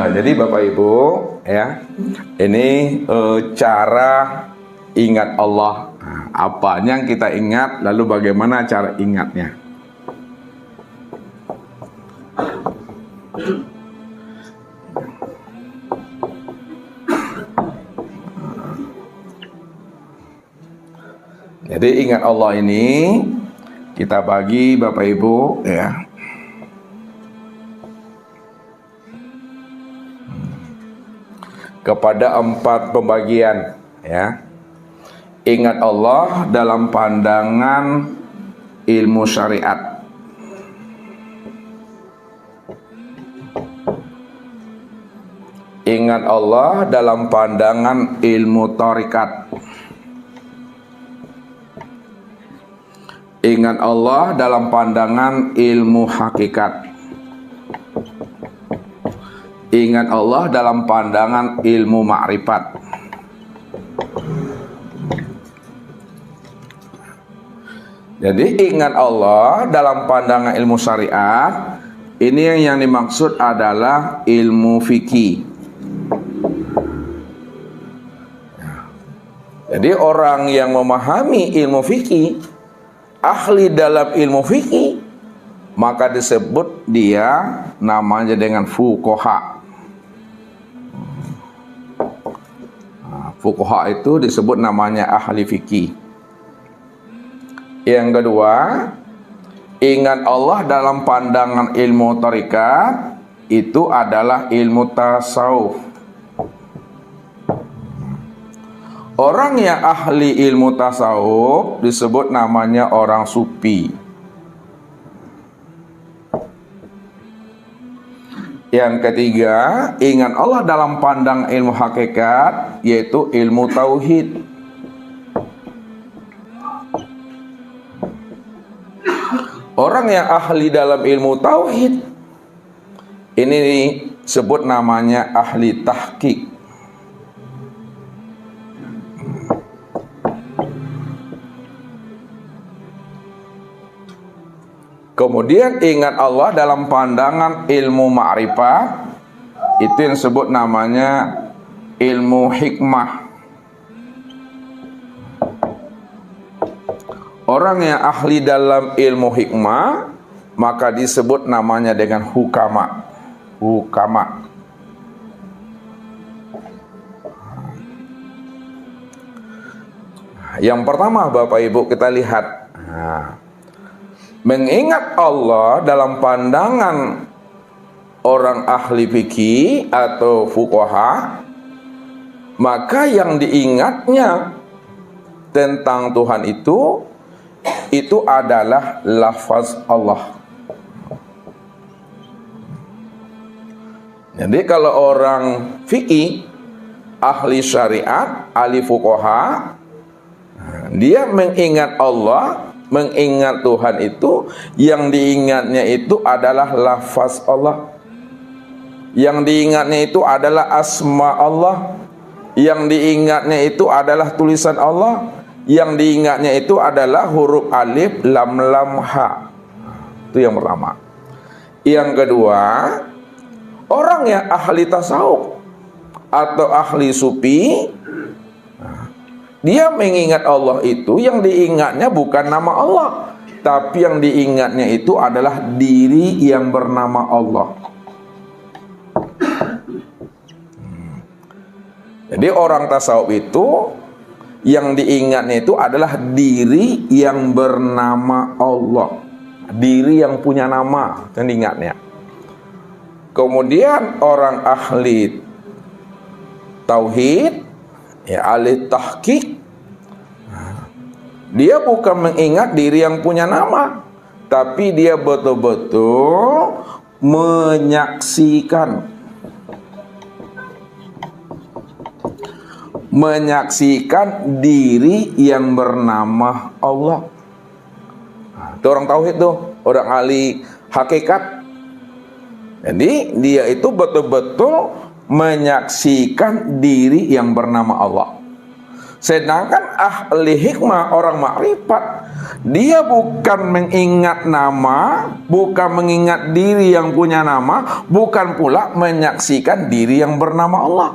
Jadi Bapak Ibu ya, ini cara ingat Allah. Apa yang kita ingat, lalu bagaimana cara ingatnya. Jadi ingat Allah ini kita bagi Bapak Ibu ya, kepada 4 pembagian ya. Ingat Allah dalam pandangan ilmu syariat. Ingat Allah dalam pandangan ilmu tarikat. Ingat Allah dalam pandangan ilmu hakikat. Ingat Allah dalam pandangan ilmu ma'rifat. Jadi ingat Allah dalam pandangan ilmu syariat, ini yang dimaksud adalah ilmu fikih. Jadi orang yang memahami ilmu fikih, ahli dalam ilmu fikih, maka disebut dia namanya dengan fuqaha. Fuqaha itu disebut namanya ahli fikih. Yang kedua, ingat Allah dalam pandangan ilmu tarikat, itu adalah ilmu tasawuf. Orang yang ahli ilmu tasawuf disebut namanya orang sufi. Yang ketiga, ingat Allah dalam pandang ilmu hakikat, yaitu ilmu tauhid. Orang yang ahli dalam ilmu tauhid, ini disebut namanya ahli tahqiq. Kemudian ingat Allah dalam pandangan ilmu ma'rifat, itu yang disebut namanya ilmu hikmah. Orang yang ahli dalam ilmu hikmah, maka disebut namanya dengan hukama. Hukama. Yang pertama Bapak Ibu kita lihat, mengingat Allah dalam pandangan orang ahli fikih atau fuqaha, maka yang diingatnya tentang Tuhan itu adalah lafaz Allah. Jadi kalau orang fikih, ahli syariat, ahli fuqaha, dia mengingat Allah, mengingat Tuhan itu, yang diingatnya itu adalah lafaz Allah. Yang diingatnya itu adalah asma Allah. Yang diingatnya itu adalah tulisan Allah. Yang diingatnya itu adalah huruf alif, lam, lam, ha. Itu yang pertama. Yang kedua, orang yang ahli tasawuf atau ahli sufi, dia mengingat Allah itu, yang diingatnya bukan nama Allah, tapi yang diingatnya itu adalah diri yang bernama Allah. Jadi orang tasawuf itu, yang diingatnya itu adalah diri yang bernama Allah, diri yang punya nama, yang diingatnya. Kemudian orang ahli tauhid, ya ahli tahqiq, dia bukan mengingat diri yang punya nama, tapi dia betul-betul menyaksikan diri yang bernama Allah. Itu orang tauhid tuh, orang ahli hakikat. Jadi dia itu betul-betul menyaksikan diri yang bernama Allah. Sedangkan ahli hikmah, orang makrifat, Dia bukan mengingat nama, bukan mengingat diri yang punya nama, bukan pula menyaksikan diri yang bernama Allah.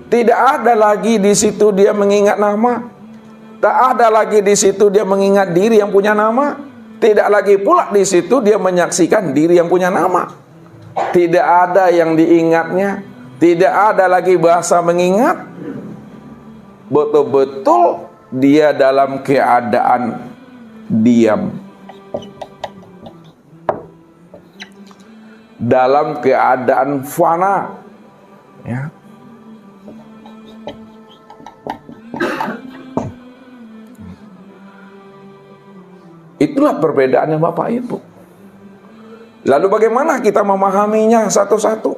Tidak ada lagi di situ dia mengingat nama. Tak ada lagi di situ dia mengingat diri yang punya nama. Tidak lagi pula di situ dia menyaksikan diri yang punya nama. Tidak ada yang diingatnya. Tidak ada lagi bahasa mengingat. Betul-betul dia dalam keadaan diam, dalam keadaan fana, ya. Itulah perbedaannya Bapak Ibu. Lalu bagaimana kita memahaminya satu-satu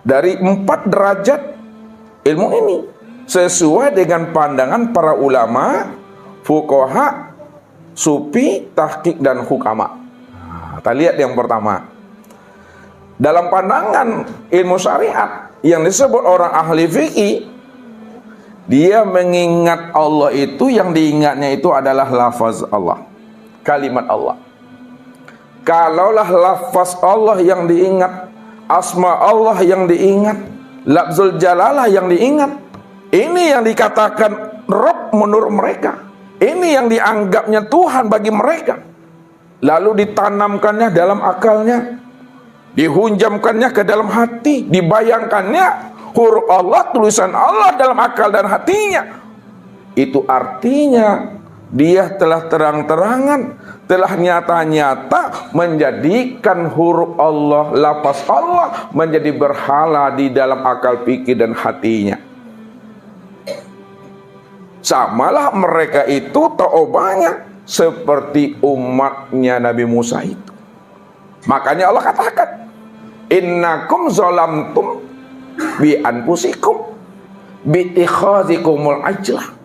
dari 4 derajat ilmu ini sesuai dengan pandangan para ulama, fuqaha, sufi, tahqiq dan hukama. Kita lihat yang pertama. Dalam pandangan ilmu syariat yang disebut orang ahli fikih, dia mengingat Allah itu, yang diingatnya itu adalah lafaz Allah, kalimat Allah. Kalaulah lafaz Allah yang diingat, asma Allah yang diingat, lafzul jalalah yang diingat, ini yang dikatakan Rabb menurut mereka, ini yang dianggapnya Tuhan bagi mereka, lalu ditanamkannya dalam akalnya, dihunjamkannya ke dalam hati, dibayangkannya huruf Allah, tulisan Allah dalam akal dan hatinya. Itu artinya dia telah terang-terangan, telah nyata-nyata menjadikan huruf Allah, lafaz Allah menjadi berhala di dalam akal pikir dan hatinya. Samalah mereka itu taubahnya seperti umatnya Nabi Musa itu. Makanya Allah katakan, innakum zalamtum bi anfusikum bi ikhazikumul ajlah.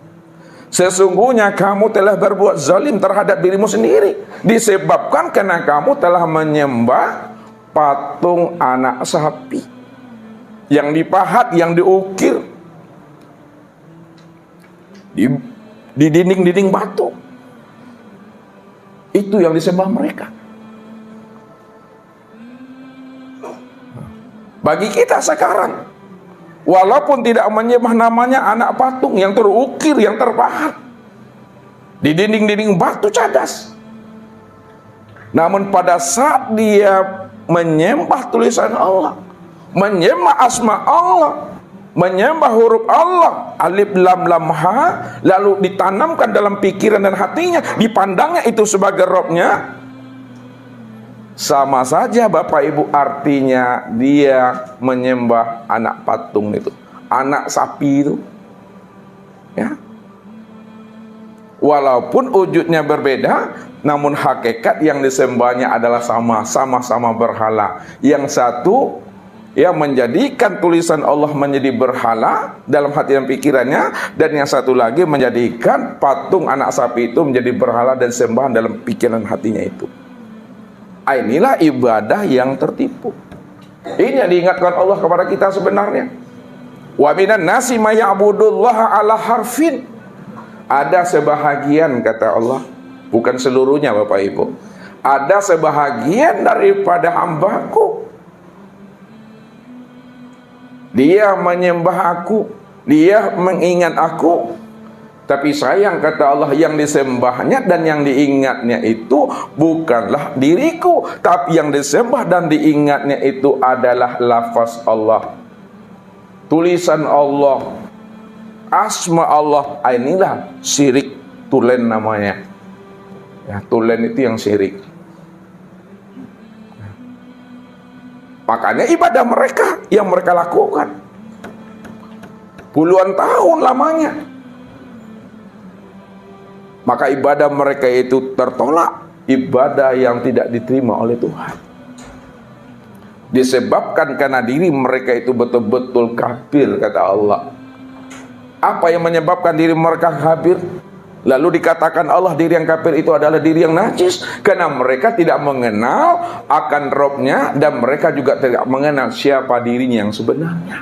Sesungguhnya kamu telah berbuat zalim terhadap dirimu sendiri, disebabkan karena kamu telah menyembah patung anak sapi yang dipahat, yang diukir di dinding-dinding batu. Itu yang disembah mereka. Bagi kita sekarang, walaupun tidak menyembah namanya anak patung yang terukir, yang terpahat di dinding-dinding batu cadas, namun pada saat dia menyembah tulisan Allah, menyembah asma Allah, menyembah huruf Allah, alif lam lam ha, lalu ditanamkan dalam pikiran dan hatinya, dipandangnya itu sebagai Robnya, sama saja Bapak Ibu, artinya dia menyembah anak patung itu, anak sapi itu, ya. Walaupun wujudnya berbeda, namun hakikat yang disembahnya adalah sama-sama berhala. Yang satu yang menjadikan tulisan Allah menjadi berhala dalam hati dan pikirannya, dan yang satu lagi menjadikan patung anak sapi itu menjadi berhala dan sembahan dalam pikiran hatinya itu. Inilah ibadah yang tertipu. Ini yang diingatkan Allah kepada kita sebenarnya. Wa minan nasi may ya'budullaha ala harfin. Ada sebahagian, kata Allah, bukan seluruhnya Bapak Ibu, ada sebahagian daripada hambaku, dia menyembah aku, dia mengingat aku, tapi sayang, kata Allah, yang disembahnya dan yang diingatnya itu bukanlah diriku, tapi yang disembah dan diingatnya itu adalah lafaz Allah, tulisan Allah, asma Allah. Inilah syirik tulen namanya, ya, tulen itu yang syirik. Makanya ibadah mereka yang mereka lakukan puluhan tahun lamanya, maka ibadah mereka itu tertolak, ibadah yang tidak diterima oleh Tuhan, disebabkan karena diri mereka itu betul-betul kafir, kata Allah. Apa yang menyebabkan diri mereka kafir? Lalu dikatakan Allah diri yang kafir itu adalah diri yang najis, karena mereka tidak mengenal akan Robnya, dan mereka juga tidak mengenal siapa dirinya yang sebenarnya.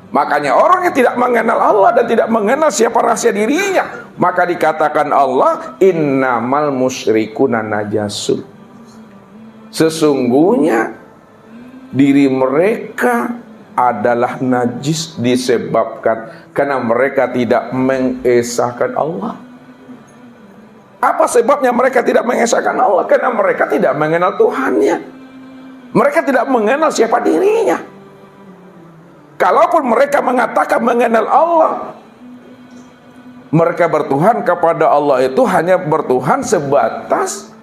Makanya orang yang tidak mengenal Allah dan tidak mengenal siapa rahasia dirinya, maka dikatakan Allah, innamal musyrikuna najasun. Sesungguhnya diri mereka adalah najis disebabkan karena mereka tidak mengesahkan Allah. Apa sebabnya mereka tidak mengesahkan Allah? Karena mereka tidak mengenal Tuhannya. Mereka tidak mengenal siapa dirinya. Kalaupun mereka mengatakan mengenal Allah, mereka bertuhan kepada Allah itu hanya bertuhan sebatas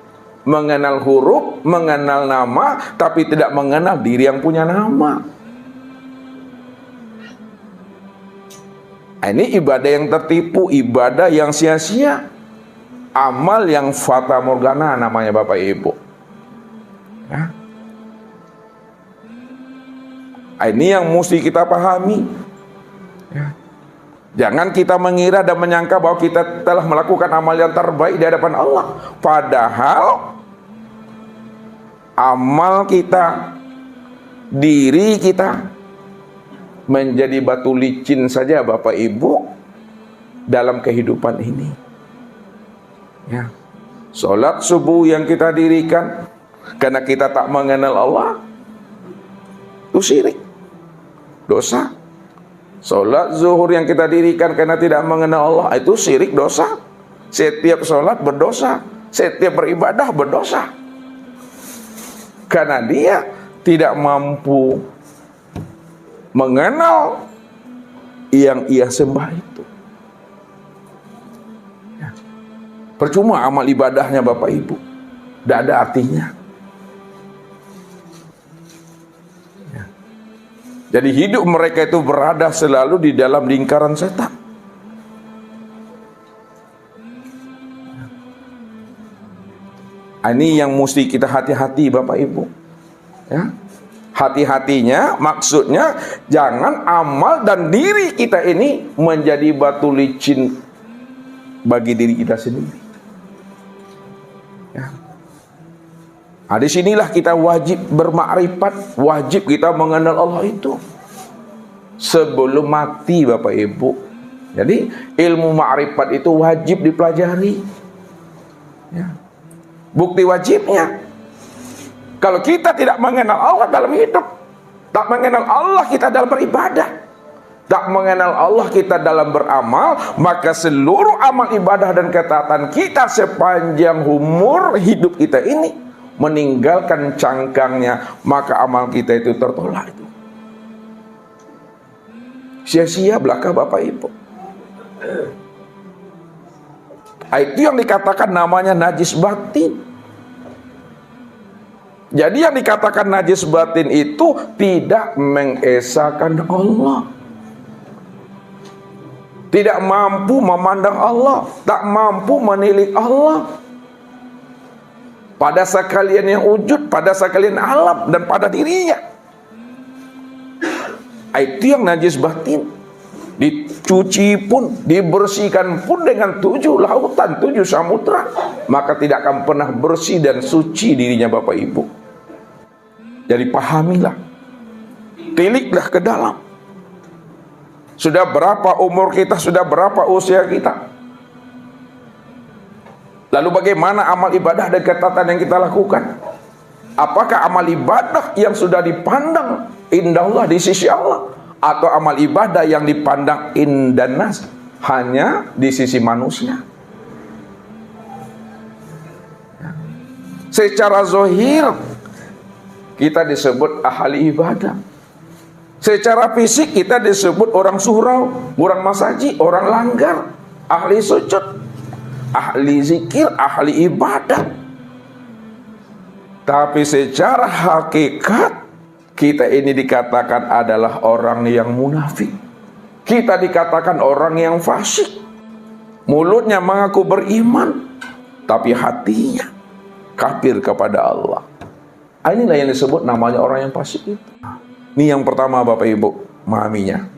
mengenal huruf, mengenal nama, tapi tidak mengenal diri yang punya nama. Ini ibadah yang tertipu, ibadah yang sia-sia, amal yang fata morgana namanya Bapak Ibu. Ya. Ini yang mesti kita pahami. Ya. Jangan kita mengira dan menyangka bahwa kita telah melakukan amal yang terbaik di hadapan Allah. Padahal amal kita, diri kita menjadi batu licin saja Bapak Ibu dalam kehidupan ini. Ya. Sholat subuh yang kita dirikan karena kita tak mengenal Allah, itu syirik, dosa. Sholat zuhur yang kita dirikan karena tidak mengenal Allah, itu syirik, dosa. Setiap sholat berdosa, setiap beribadah berdosa, karena dia tidak mampu mengenal yang ia sembah itu. Ya. Percuma amal ibadahnya Bapak Ibu, tidak ada artinya. Ya. Jadi hidup mereka itu berada selalu di dalam lingkaran setan. Ini yang mesti kita hati-hati Bapak Ibu. Ya. Hati-hatinya maksudnya jangan amal dan diri kita ini menjadi batu licin bagi diri kita sendiri. Ya. Nah, disinilah kita wajib bermakrifat, wajib kita mengenal Allah itu sebelum mati Bapak Ibu. Jadi ilmu makrifat itu wajib dipelajari. Ya. Bukti wajibnya, kalau kita tidak mengenal Allah dalam hidup, tak mengenal Allah kita dalam beribadah, tak mengenal Allah kita dalam beramal, maka seluruh amal ibadah dan ketaatan kita sepanjang umur hidup kita ini meninggalkan cangkangnya, maka amal kita itu tertolak. Sia-sia belaka Bapak Ibu. Itu yang dikatakan namanya najis batin. Jadi yang dikatakan najis batin itu tidak mengesahkan Allah, tidak mampu memandang Allah, tak mampu menilik Allah pada sekalian yang wujud, pada sekalian alam dan pada dirinya. Itu yang najis batin. Dicuci pun, dibersihkan pun dengan 7 lautan, 7 samudra, maka tidak akan pernah bersih dan suci dirinya Bapak Ibu. Jadi pahamilah, tiliklah ke dalam. Sudah berapa umur kita, sudah berapa usia kita, lalu bagaimana amal ibadah dan ketaatan yang kita lakukan? Apakah amal ibadah yang sudah dipandang indah Allah di sisi Allah, atau amal ibadah yang dipandang indah nas, hanya di sisi manusia? Secara zahir kita disebut ahli ibadah, secara fisik kita disebut orang surau, orang masaji, orang langgar, ahli sujud, ahli zikir, ahli ibadah. Tapi secara hakikat kita ini dikatakan adalah orang yang munafik. Kita dikatakan orang yang fasik. Mulutnya mengaku beriman, tapi hatinya kafir kepada Allah. Inilah yang disebut namanya orang yang fasik itu. Ini yang pertama Bapak Ibu, memahaminya.